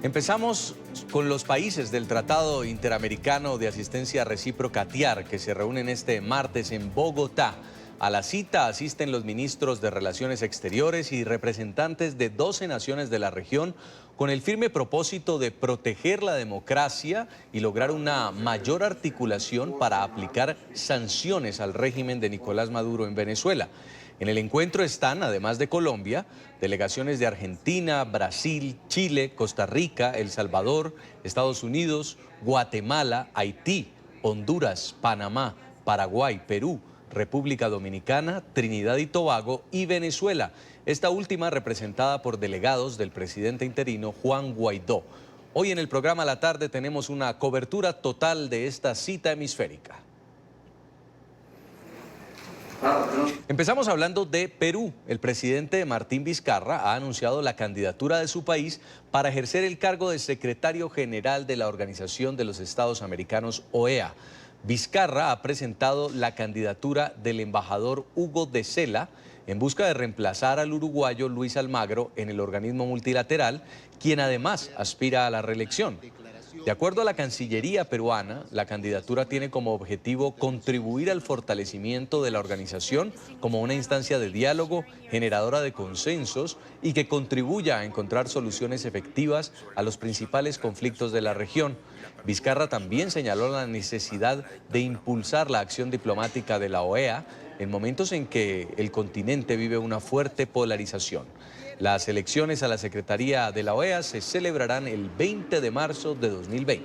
Empezamos con los países del Tratado Interamericano de Asistencia Recíproca TIAR, que se reúnen este martes en Bogotá. A la cita asisten los ministros de Relaciones Exteriores y representantes de 12 naciones de la región con el firme propósito de proteger la democracia y lograr una mayor articulación para aplicar sanciones al régimen de Nicolás Maduro en Venezuela. En el encuentro están, además de Colombia, delegaciones de Argentina, Brasil, Chile, Costa Rica, El Salvador, Estados Unidos, Guatemala, Haití, Honduras, Panamá, Paraguay, Perú, República Dominicana, Trinidad y Tobago y Venezuela, esta última representada por delegados del presidente interino Juan Guaidó. Hoy en el programa A la Tarde tenemos una cobertura total de esta cita hemisférica. Empezamos hablando de Perú. El presidente Martín Vizcarra ha anunciado la candidatura de su país para ejercer el cargo de secretario general de la Organización de los Estados Americanos, OEA. Vizcarra ha presentado la candidatura del embajador Hugo de Sela en busca de reemplazar al uruguayo Luis Almagro en el organismo multilateral, quien además aspira a la reelección. De acuerdo a la Cancillería peruana, la candidatura tiene como objetivo contribuir al fortalecimiento de la organización como una instancia de diálogo, generadora de consensos y que contribuya a encontrar soluciones efectivas a los principales conflictos de la región. Vizcarra también señaló la necesidad de impulsar la acción diplomática de la OEA en momentos en que el continente vive una fuerte polarización. Las elecciones a la Secretaría de la OEA se celebrarán el 20 de marzo de 2020.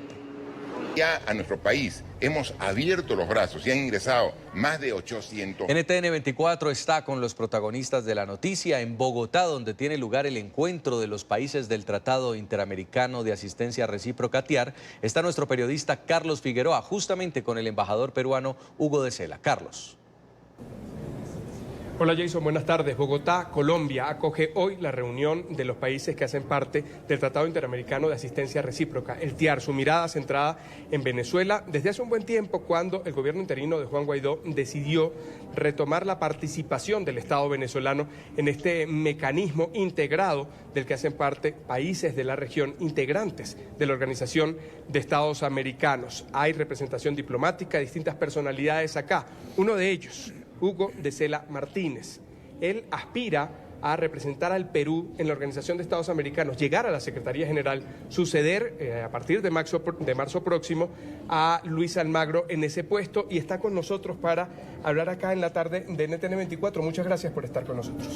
Ya a nuestro país hemos abierto los brazos y han ingresado más de 800. NTN 24 está con los protagonistas de la noticia en Bogotá, donde tiene lugar el encuentro de los países del Tratado Interamericano de Asistencia Recíproca TIAR. Está nuestro periodista Carlos Figueroa, justamente con el embajador peruano Hugo de Sela. Carlos. Hola Jason, buenas tardes. Bogotá, Colombia, acoge hoy la reunión de los países que hacen parte del Tratado Interamericano de Asistencia Recíproca, el TIAR. Su mirada centrada en Venezuela desde hace un buen tiempo, cuando el gobierno interino de Juan Guaidó decidió retomar la participación del Estado venezolano en este mecanismo integrado del que hacen parte países de la región integrantes de la Organización de Estados Americanos. Hay representación diplomática, distintas personalidades acá. Uno de ellos, Hugo de Sela Martínez. Él aspira a representar al Perú en la Organización de Estados Americanos, llegar a la Secretaría General, suceder a partir de marzo próximo a Luis Almagro en ese puesto, y está con nosotros para hablar acá en la tarde de NTN 24. Muchas gracias por estar con nosotros.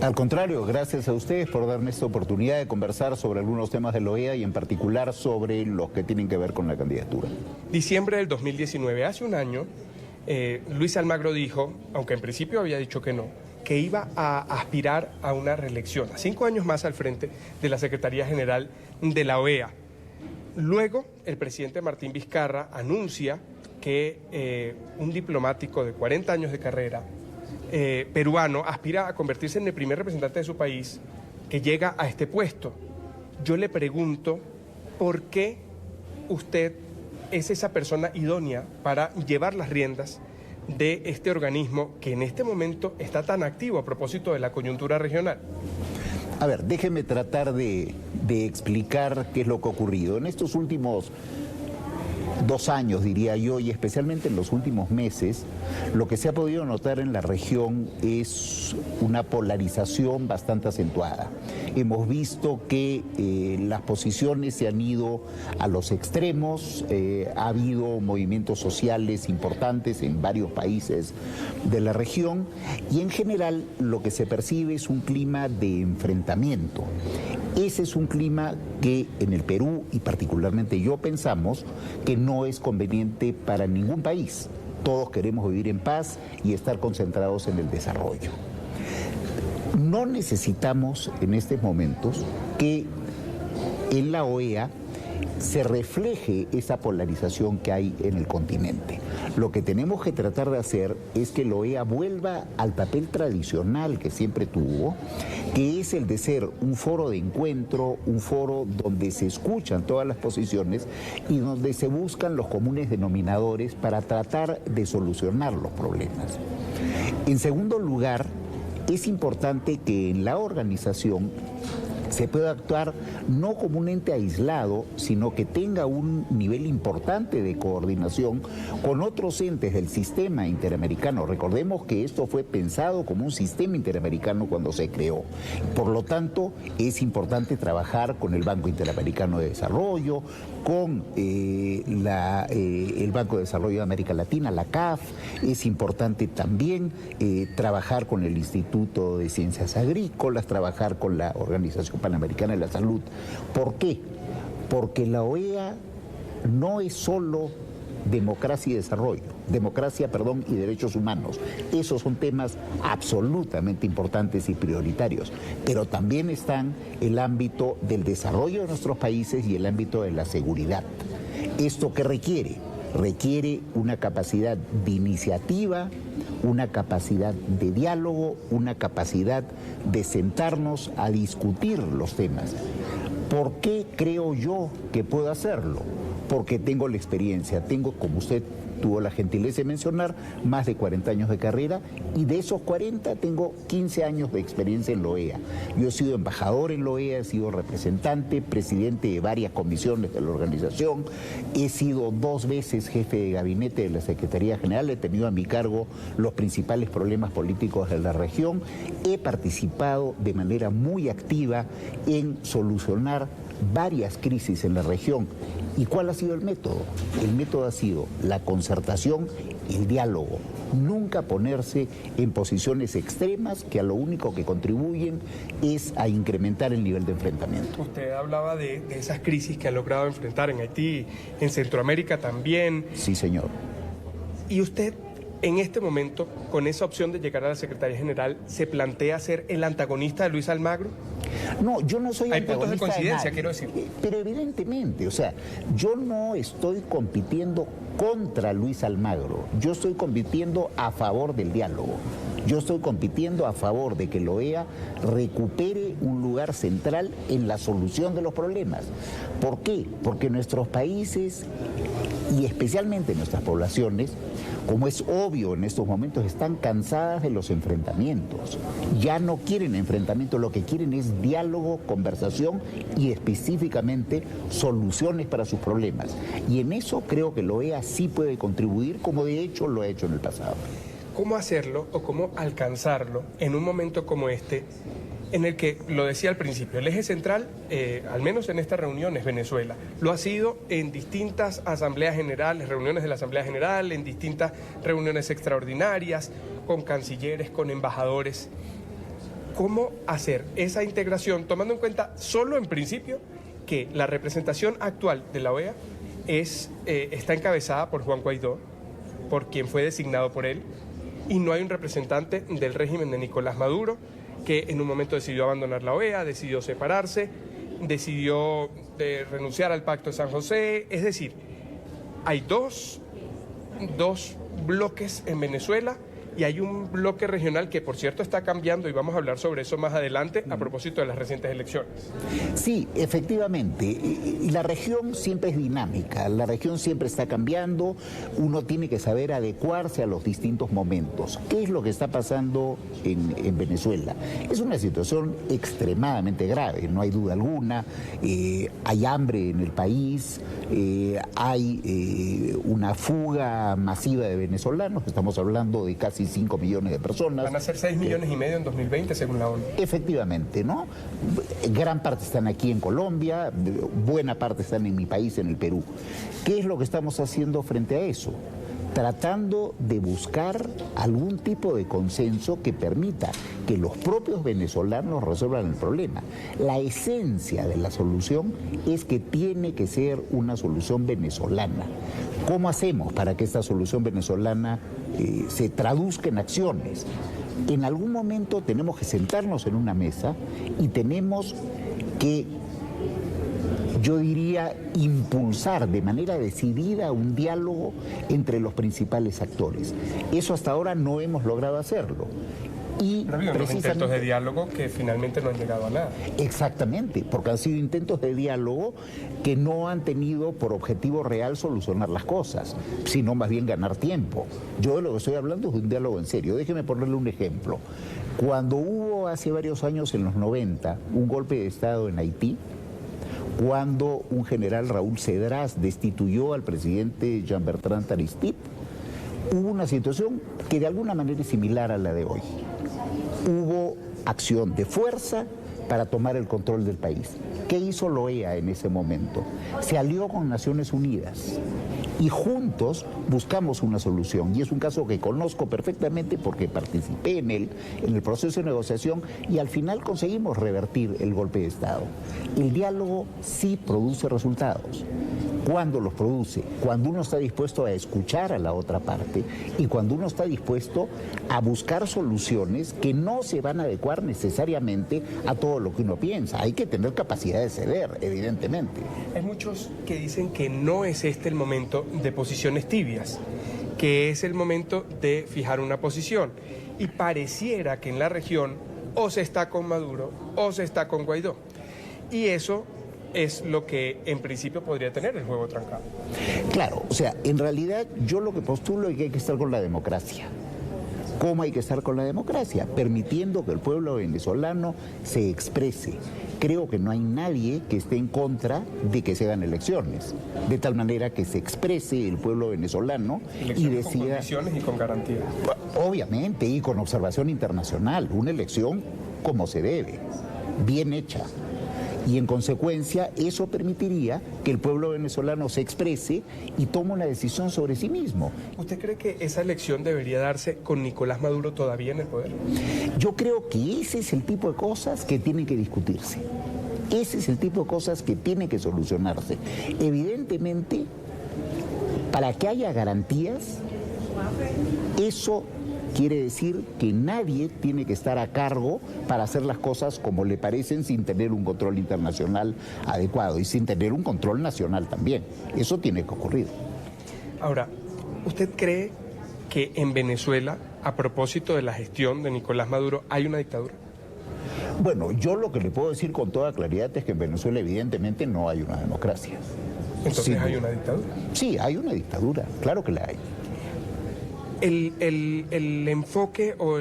Al contrario, gracias a ustedes por darme esta oportunidad de conversar sobre algunos temas de la OEA y en particular sobre los que tienen que ver con la candidatura. Diciembre del 2019, hace un año, Luis Almagro dijo, aunque en principio había dicho que no, que iba a aspirar a una reelección, a 5 años más al frente de la Secretaría General de la OEA. Luego, el presidente Martín Vizcarra anuncia que un diplomático de 40 años de carrera, peruano, aspira a convertirse en el primer representante de su país que llega a este puesto. Yo le pregunto, ¿por qué usted es esa persona idónea para llevar las riendas de este organismo que en este momento está tan activo a propósito de la coyuntura regional? A ver, déjeme tratar de explicar qué es lo que ha ocurrido. En estos últimos 2 años, diría yo, y especialmente en los últimos meses, lo que se ha podido notar en la región es una polarización bastante acentuada. Hemos visto que las posiciones se han ido a los extremos, ha habido movimientos sociales importantes en varios países de la región y en general lo que se percibe es un clima de enfrentamiento. Ese es un clima que en el Perú y particularmente yo pensamos que no es conveniente para ningún país. Todos queremos vivir en paz y estar concentrados en el desarrollo. No necesitamos en estos momentos que en la OEA se refleje esa polarización que hay en el continente. Lo que tenemos que tratar de hacer es que la OEA vuelva al papel tradicional que siempre tuvo, que es el de ser un foro de encuentro, un foro donde se escuchan todas las posiciones y donde se buscan los comunes denominadores para tratar de solucionar los problemas. En segundo lugar, es importante que en la organización se pueda actuar no como un ente aislado, sino que tenga un nivel importante de coordinación con otros entes del sistema interamericano. Recordemos que esto fue pensado como un sistema interamericano cuando se creó. Por lo tanto, es importante trabajar con el Banco Interamericano de Desarrollo, con el Banco de Desarrollo de América Latina, la CAF. Es importante también trabajar con el Instituto de Ciencias Agrícolas, trabajar con la Organización Panamericana de la Salud. ¿Por qué? Porque la OEA no es solo democracia y desarrollo, y derechos humanos. Esos son temas absolutamente importantes y prioritarios, pero también están el ámbito del desarrollo de nuestros países y el ámbito de la seguridad. ¿Esto qué requiere? Requiere una capacidad de iniciativa, una capacidad de diálogo, una capacidad de sentarnos a discutir los temas. ¿Por qué creo yo que puedo hacerlo? Porque tengo la experiencia, tengo, como usted tuvo la gentileza de mencionar, más de 40 años de carrera, y de esos 40 tengo 15 años de experiencia en la OEA. Yo he sido embajador en la OEA, he sido representante, presidente de varias comisiones de la organización, he sido 2 veces jefe de gabinete de la Secretaría General, he tenido a mi cargo los principales problemas políticos de la región, he participado de manera muy activa en solucionar varias crisis en la región. ¿Y cuál ha sido el método? El método ha sido la concertación, el diálogo. Nunca ponerse en posiciones extremas que a lo único que contribuyen es a incrementar el nivel de enfrentamiento. Usted hablaba de esas crisis que han logrado enfrentar en Haití, en Centroamérica también. Sí, señor. ¿Y usted, en este momento, con esa opción de llegar a la Secretaría General, se plantea ser el antagonista de Luis Almagro? No, yo no soy antagonista. Hay puntos de coincidencia, de quiero decir. Pero evidentemente, o sea, yo no estoy compitiendo contra Luis Almagro, yo estoy compitiendo a favor del diálogo. Yo estoy compitiendo a favor de que la OEA recupere un lugar central en la solución de los problemas. ¿Por qué? Porque nuestros países, y especialmente nuestras poblaciones, como es obvio en estos momentos, están cansadas de los enfrentamientos. Ya no quieren enfrentamientos, lo que quieren es diálogo, conversación y específicamente soluciones para sus problemas. Y en eso creo que la OEA sí puede contribuir, como de hecho lo ha hecho en el pasado. ¿Cómo hacerlo o cómo alcanzarlo en un momento como este, en el que, lo decía al principio, el eje central, al menos en esta reunión, es Venezuela? Lo ha sido en distintas asambleas generales, reuniones de la Asamblea General, en distintas reuniones extraordinarias, con cancilleres, con embajadores. ¿Cómo hacer esa integración, tomando en cuenta solo en principio que la representación actual de la OEA está encabezada por Juan Guaidó, por quien fue designado por él, y no hay un representante del régimen de Nicolás Maduro, que en un momento decidió abandonar la OEA, decidió separarse, decidió renunciar al Pacto de San José? Es decir, hay dos bloques en Venezuela, y hay un bloque regional que, por cierto, está cambiando, y vamos a hablar sobre eso más adelante a propósito de las recientes elecciones. Sí, efectivamente. Y la región siempre es dinámica, la región siempre está cambiando, uno tiene que saber adecuarse a los distintos momentos. ¿Qué es lo que está pasando en Venezuela? Es una situación extremadamente grave, no hay duda alguna. Hay hambre en el país, hay una fuga masiva de venezolanos, estamos hablando de casi 5 millones de personas. Van a ser 6,5 millones en 2020, según la ONU. Efectivamente, ¿no? Gran parte están aquí en Colombia, buena parte están en mi país, en el Perú. ¿Qué es lo que estamos haciendo frente a eso? Tratando de buscar algún tipo de consenso que permita que los propios venezolanos resuelvan el problema. La esencia de la solución es que tiene que ser una solución venezolana. ¿Cómo hacemos para que esta solución venezolana se traduzca en acciones? En algún momento tenemos que sentarnos en una mesa y tenemos que, yo diría, impulsar de manera decidida un diálogo entre los principales actores. Eso hasta ahora no hemos logrado hacerlo. Y Pero ha habido unos intentos de diálogo que finalmente no han llegado a nada. Exactamente, porque han sido intentos de diálogo que no han tenido por objetivo real solucionar las cosas, sino más bien ganar tiempo. Yo de lo que estoy hablando es de un diálogo en serio. Déjeme ponerle un ejemplo. Cuando hubo hace varios años, en los 90, un golpe de Estado en Haití, cuando un general, Raúl Cedras, destituyó al presidente Jean-Bertrand Aristide, hubo una situación que de alguna manera es similar a la de hoy. Hubo acción de fuerza para tomar el control del país. ¿Qué hizo la OEA en ese momento? Se alió con Naciones Unidas y juntos buscamos una solución. Y es un caso que conozco perfectamente porque participé en el proceso de negociación, y al final conseguimos revertir el golpe de Estado. El diálogo sí produce resultados. ¿Cuándo los produce? Cuando uno está dispuesto a escuchar a la otra parte y cuando uno está dispuesto a buscar soluciones que no se van a adecuar necesariamente a todo lo que uno piensa. Hay que tener capacidad de ceder, evidentemente. Hay muchos que dicen que no es este el momento de posiciones tibias, que es el momento de fijar una posición. Y pareciera que en la región o se está con Maduro o se está con Guaidó. Y eso es lo que en principio podría tener el juego trancado. Claro, o sea, en realidad yo lo que postulo es que hay que estar con la democracia. ¿Cómo hay que estar con la democracia? Permitiendo que el pueblo venezolano se exprese. Creo que no hay nadie que esté en contra de que se hagan elecciones, de tal manera que se exprese el pueblo venezolano y decida... Con condiciones y con garantías. Obviamente, y con observación internacional, una elección como se debe, bien hecha. Y en consecuencia eso permitiría que el pueblo venezolano se exprese y tome una decisión sobre sí mismo. ¿Usted cree que esa elección debería darse con Nicolás Maduro todavía en el poder? Yo creo que ese es el tipo de cosas que tienen que discutirse. Ese es el tipo de cosas que tienen que solucionarse. Evidentemente, para que haya garantías, eso quiere decir que nadie tiene que estar a cargo para hacer las cosas como le parecen sin tener un control internacional adecuado y sin tener un control nacional también. Eso tiene que ocurrir. Ahora, ¿usted cree que en Venezuela, a propósito de la gestión de Nicolás Maduro, hay una dictadura? Bueno, yo lo que le puedo decir con toda claridad es que en Venezuela evidentemente no hay una democracia. Entonces, Sí, ¿hay una dictadura? Sí, hay una dictadura, claro que la hay. El enfoque o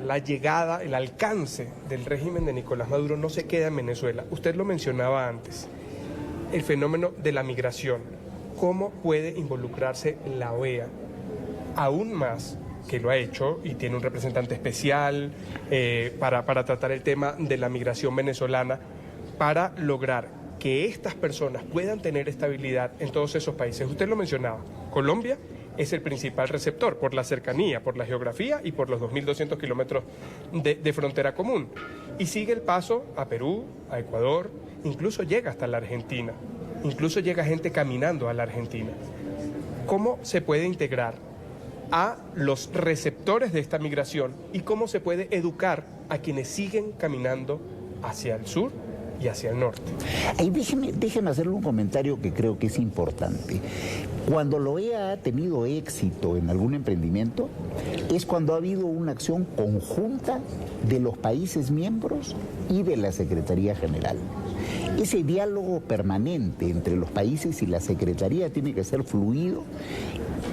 la llegada, el alcance del régimen de Nicolás Maduro no se queda en Venezuela. Usted lo mencionaba antes, el fenómeno de la migración. ¿Cómo puede involucrarse la OEA aún más, que lo ha hecho y tiene un representante especial para tratar el tema de la migración venezolana, para lograr que estas personas puedan tener estabilidad en todos esos países? Usted lo mencionaba, Colombia es el principal receptor por la cercanía, por la geografía y por los 2.200 kilómetros de frontera común. Y sigue el paso a Perú, a Ecuador, incluso llega hasta la Argentina, incluso llega gente caminando a la Argentina. ¿Cómo se puede integrar a los receptores de esta migración y cómo se puede educar a quienes siguen caminando hacia el sur y hacia el norte? Ahí déjeme hacerle un comentario que creo que es importante. Cuando la OEA ha tenido éxito en algún emprendimiento, es cuando ha habido una acción conjunta de los países miembros y de la Secretaría General. Ese diálogo permanente entre los países y la Secretaría tiene que ser fluido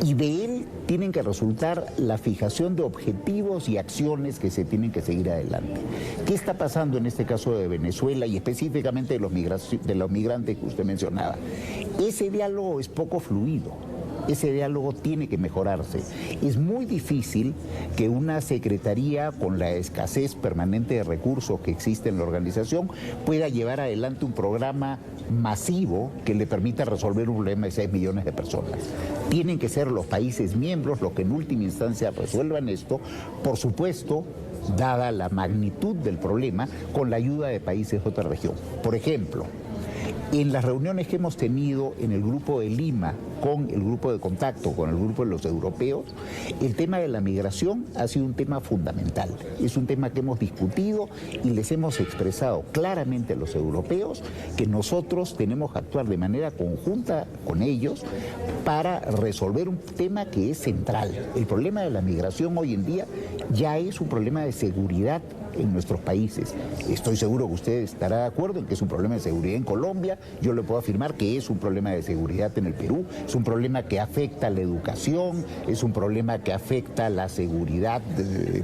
y de él tienen que resultar la fijación de objetivos y acciones que se tienen que seguir adelante. ¿Qué está pasando en este caso de Venezuela y específicamente de los migrantes que usted mencionaba? Ese diálogo es poco fluido. Ese diálogo tiene que mejorarse. Es muy difícil que una secretaría, con la escasez permanente de recursos que existe en la organización, pueda llevar adelante un programa masivo que le permita resolver un problema de 6 millones de personas. Tienen que ser los países miembros los que en última instancia resuelvan esto, por supuesto, dada la magnitud del problema, con la ayuda de países de otra región. Por ejemplo, en las reuniones que hemos tenido en el Grupo de Lima con el grupo de contacto, con el grupo de los europeos, el tema de la migración ha sido un tema fundamental. Es un tema que hemos discutido y les hemos expresado claramente a los europeos que nosotros tenemos que actuar de manera conjunta con ellos para resolver un tema que es central. El problema de la migración hoy en día ya es un problema de seguridad en nuestros países. Estoy seguro que usted estará de acuerdo en que es un problema de seguridad en Colombia. Yo le puedo afirmar que es un problema de seguridad en el Perú. Es un problema que afecta a la educación, es un problema que afecta a la seguridad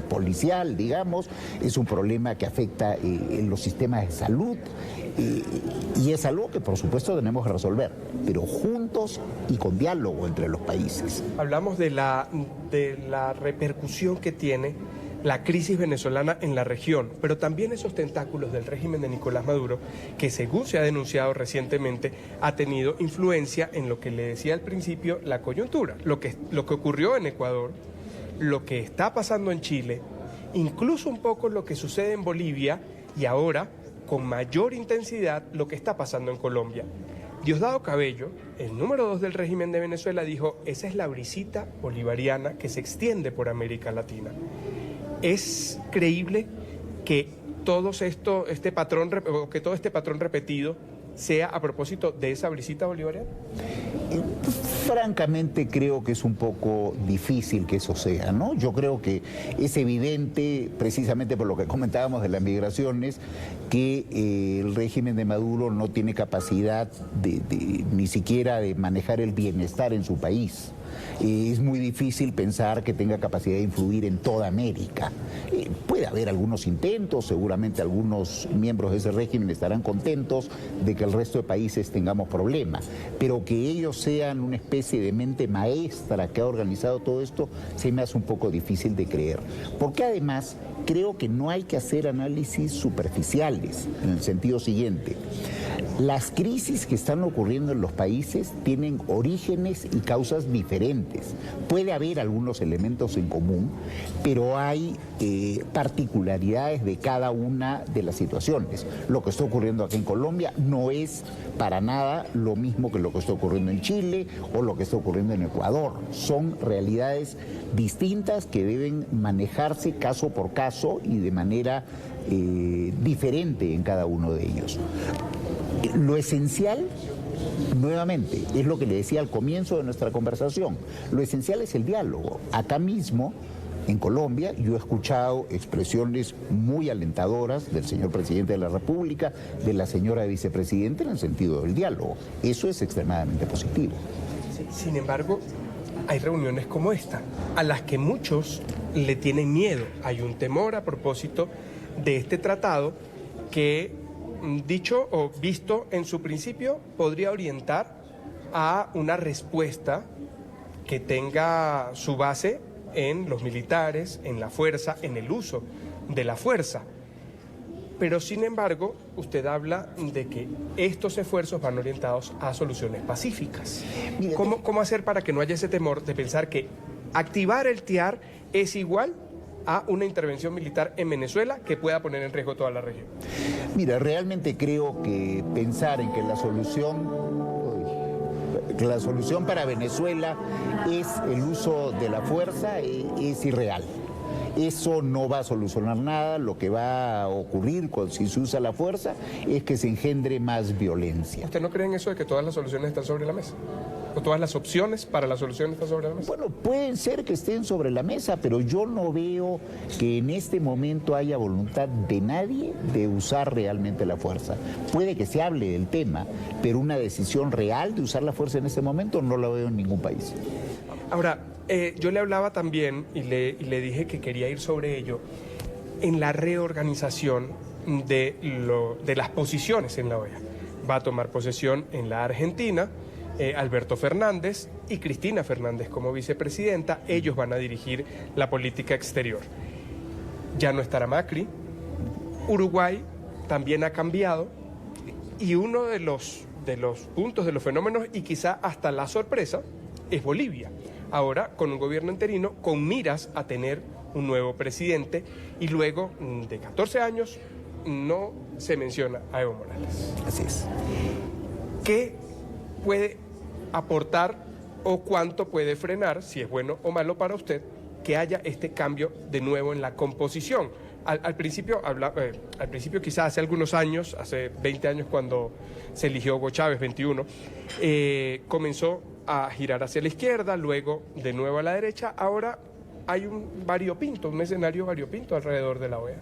policial, digamos, es un problema que afecta en los sistemas de salud. Y es algo que por supuesto tenemos que resolver, pero juntos y con diálogo entre los países. Hablamos de la repercusión que tiene la crisis venezolana en la región, pero también esos tentáculos del régimen de Nicolás Maduro, que según se ha denunciado recientemente, ha tenido influencia en lo que le decía al principio, la coyuntura, lo que ocurrió en Ecuador, lo que está pasando en Chile, incluso un poco lo que sucede en Bolivia y ahora, con mayor intensidad, lo que está pasando en Colombia. Diosdado Cabello, el número 2 del régimen de Venezuela, dijo: esa es la brisita bolivariana que se extiende por América Latina. ¿Es creíble que todo este patrón repetido sea a propósito de esa brisita bolivariana? Francamente creo que es un poco difícil que eso sea, ¿no? Yo creo que es evidente, precisamente por lo que comentábamos de las migraciones, que el régimen de Maduro no tiene capacidad ni siquiera de manejar el bienestar en su país. Es muy difícil pensar que tenga capacidad de influir en toda América. Puede haber algunos intentos, seguramente algunos miembros de ese régimen estarán contentos de que el resto de países tengamos problemas, pero que ellos sean una especie de mente maestra que ha organizado todo esto, se me hace un poco difícil de creer. Porque además creo que no hay que hacer análisis superficiales, en el sentido siguiente. Las crisis que están ocurriendo en los países tienen orígenes y causas diferentes. Puede haber algunos elementos en común, pero hay particularidades de cada una de las situaciones. Lo que está ocurriendo aquí en Colombia no es para nada lo mismo que lo que está ocurriendo en Chile o lo que está ocurriendo en Ecuador. Son realidades distintas que deben manejarse caso por caso y de manera diferente en cada uno de ellos. Lo esencial, nuevamente, es lo que le decía al comienzo de nuestra conversación. Lo esencial es el diálogo. Acá mismo, en Colombia, yo he escuchado expresiones muy alentadoras del señor presidente de la República, de la señora vicepresidenta, en el sentido del diálogo. Eso es extremadamente positivo. Sin embargo, hay reuniones como esta, a las que muchos le tienen miedo. Hay un temor a propósito de este tratado que, dicho o visto en su principio, podría orientar a una respuesta que tenga su base en los militares, en la fuerza, en el uso de la fuerza. Pero sin embargo, usted habla de que estos esfuerzos van orientados a soluciones pacíficas. ¿Cómo hacer para que no haya ese temor de pensar que activar el TIAR es igual a una intervención militar en Venezuela que pueda poner en riesgo toda la región? Mira, realmente creo que pensar en que la solución para Venezuela es el uso de la fuerza es irreal. Eso no va a solucionar nada. Lo que va a ocurrir si se usa la fuerza es que se engendre más violencia. ¿Usted no cree en eso de que todas las soluciones están sobre la mesa? ¿O todas las opciones para la solución están sobre la mesa? Bueno, pueden ser que estén sobre la mesa, pero yo no veo que en este momento haya voluntad de nadie de usar realmente la fuerza. Puede que se hable del tema, pero una decisión real de usar la fuerza en este momento no la veo en ningún país. Ahora, yo le hablaba también y le dije que quería ir sobre ello en la reorganización de las posiciones en la OEA. Va a tomar posesión en la Argentina Alberto Fernández y Cristina Fernández como vicepresidenta. Ellos van a dirigir la política exterior. Ya no estará Macri. Uruguay también ha cambiado y uno de los puntos, de los fenómenos y quizá hasta la sorpresa es Bolivia. Ahora con un gobierno interino con miras a tener un nuevo presidente y luego de 14 años no se menciona a Evo Morales. Así es. ¿Qué puede aportar o cuánto puede frenar, si es bueno o malo para usted, que haya este cambio de nuevo en la composición. Al principio quizás hace algunos años, hace 20 años cuando se eligió Hugo Chávez, 21, comenzó a girar hacia la izquierda, luego de nuevo a la derecha, ahora hay un escenario variopinto alrededor de la OEA.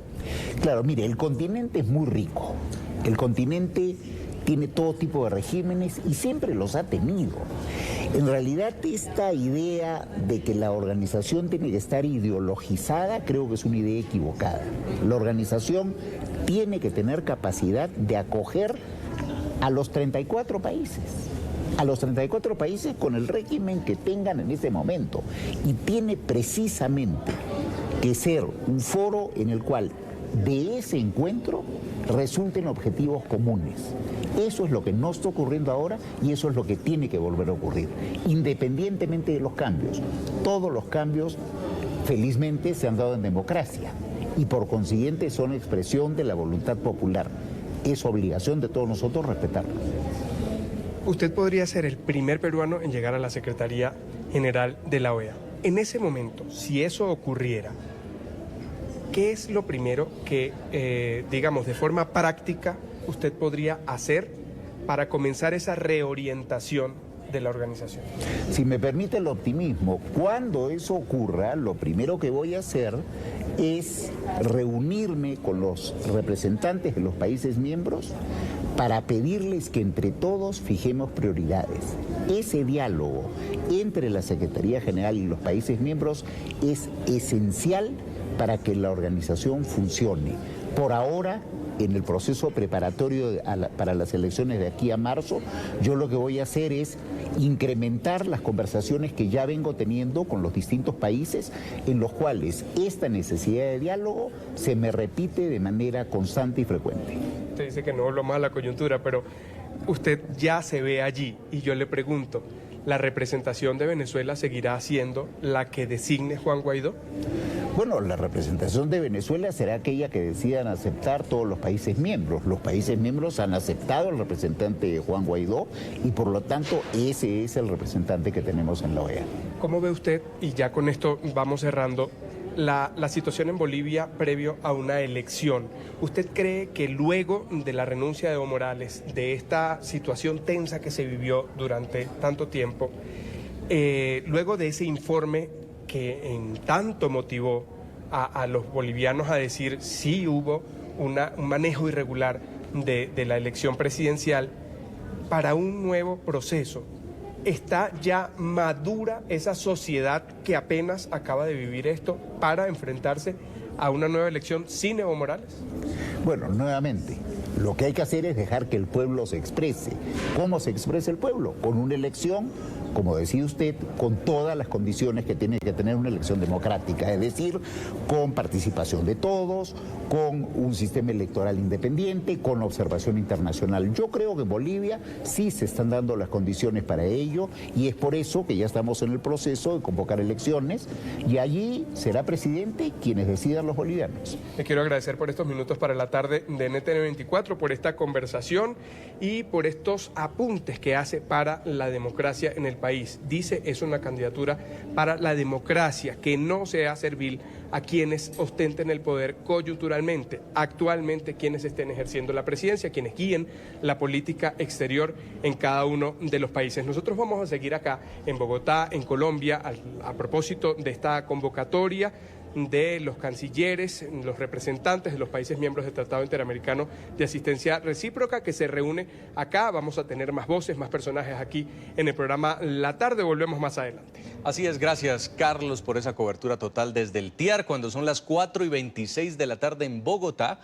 Claro, mire, el continente es muy rico, el continente tiene todo tipo de regímenes y siempre los ha tenido. En realidad, esta idea de que la organización tiene que estar ideologizada, creo que es una idea equivocada. La organización tiene que tener capacidad de acoger a los 34 países. A los 34 países con el régimen que tengan en ese momento. Y tiene precisamente que ser un foro en el cual de ese encuentro resulten objetivos comunes. Eso es lo que no está ocurriendo ahora y eso es lo que tiene que volver a ocurrir, independientemente de los cambios. Todos los cambios, felizmente, se han dado en democracia y por consiguiente son expresión de la voluntad popular. Es obligación de todos nosotros respetarlo. Usted podría ser el primer peruano en llegar a la Secretaría General de la OEA. En ese momento, si eso ocurriera, ¿qué es lo primero que, digamos, de forma práctica, usted podría hacer para comenzar esa reorientación de la organización? Si me permite el optimismo, cuando eso ocurra, lo primero que voy a hacer es reunirme con los representantes de los países miembros para pedirles que entre todos fijemos prioridades. Ese diálogo entre la Secretaría General y los países miembros es esencial para que la organización funcione. Por ahora, en el proceso preparatorio para las elecciones de aquí a marzo, yo lo que voy a hacer es incrementar las conversaciones que ya vengo teniendo con los distintos países, en los cuales esta necesidad de diálogo se me repite de manera constante y frecuente. Usted dice que no es lo más la coyuntura, pero usted ya se ve allí y yo le pregunto, ¿la representación de Venezuela seguirá siendo la que designe Juan Guaidó? Bueno, la representación de Venezuela será aquella que decidan aceptar todos los países miembros. Los países miembros han aceptado al representante Juan Guaidó y por lo tanto ese es el representante que tenemos en la OEA. ¿Cómo ve usted, y ya con esto vamos cerrando, la situación en Bolivia previo a una elección? ¿Usted cree que luego de la renuncia de Evo Morales, de esta situación tensa que se vivió durante tanto tiempo, luego de ese informe que en tanto motivó a los bolivianos a decir sí hubo un manejo irregular de la elección presidencial, para un nuevo proceso? ¿Está ya madura esa sociedad que apenas acaba de vivir esto para enfrentarse a una nueva elección sin Evo Morales? Bueno, nuevamente, lo que hay que hacer es dejar que el pueblo se exprese. ¿Cómo se expresa el pueblo? Con una elección, como decía usted, con todas las condiciones que tiene que tener una elección democrática, es decir, con participación de todos, con un sistema electoral independiente, con observación internacional. Yo creo que en Bolivia sí se están dando las condiciones para ello y es por eso que ya estamos en el proceso de convocar elecciones y allí será presidente quienes decidan los bolivianos. Le quiero agradecer por estos minutos para la tarde de NTN24, por esta conversación y por estos apuntes que hace para la democracia en el país. Dice, es una candidatura para la democracia, que no sea servil a quienes ostenten el poder coyunturalmente, actualmente quienes estén ejerciendo la presidencia, quienes guíen la política exterior en cada uno de los países. Nosotros vamos a seguir acá en Bogotá, en Colombia, a propósito de esta convocatoria de los cancilleres, los representantes de los países miembros del Tratado Interamericano de Asistencia Recíproca, que se reúne acá. Vamos a tener más voces, más personajes aquí en el programa La Tarde. Volvemos más adelante. Así es, gracias Carlos por esa cobertura total desde el TIAR, cuando son las 4:26 de la tarde en Bogotá.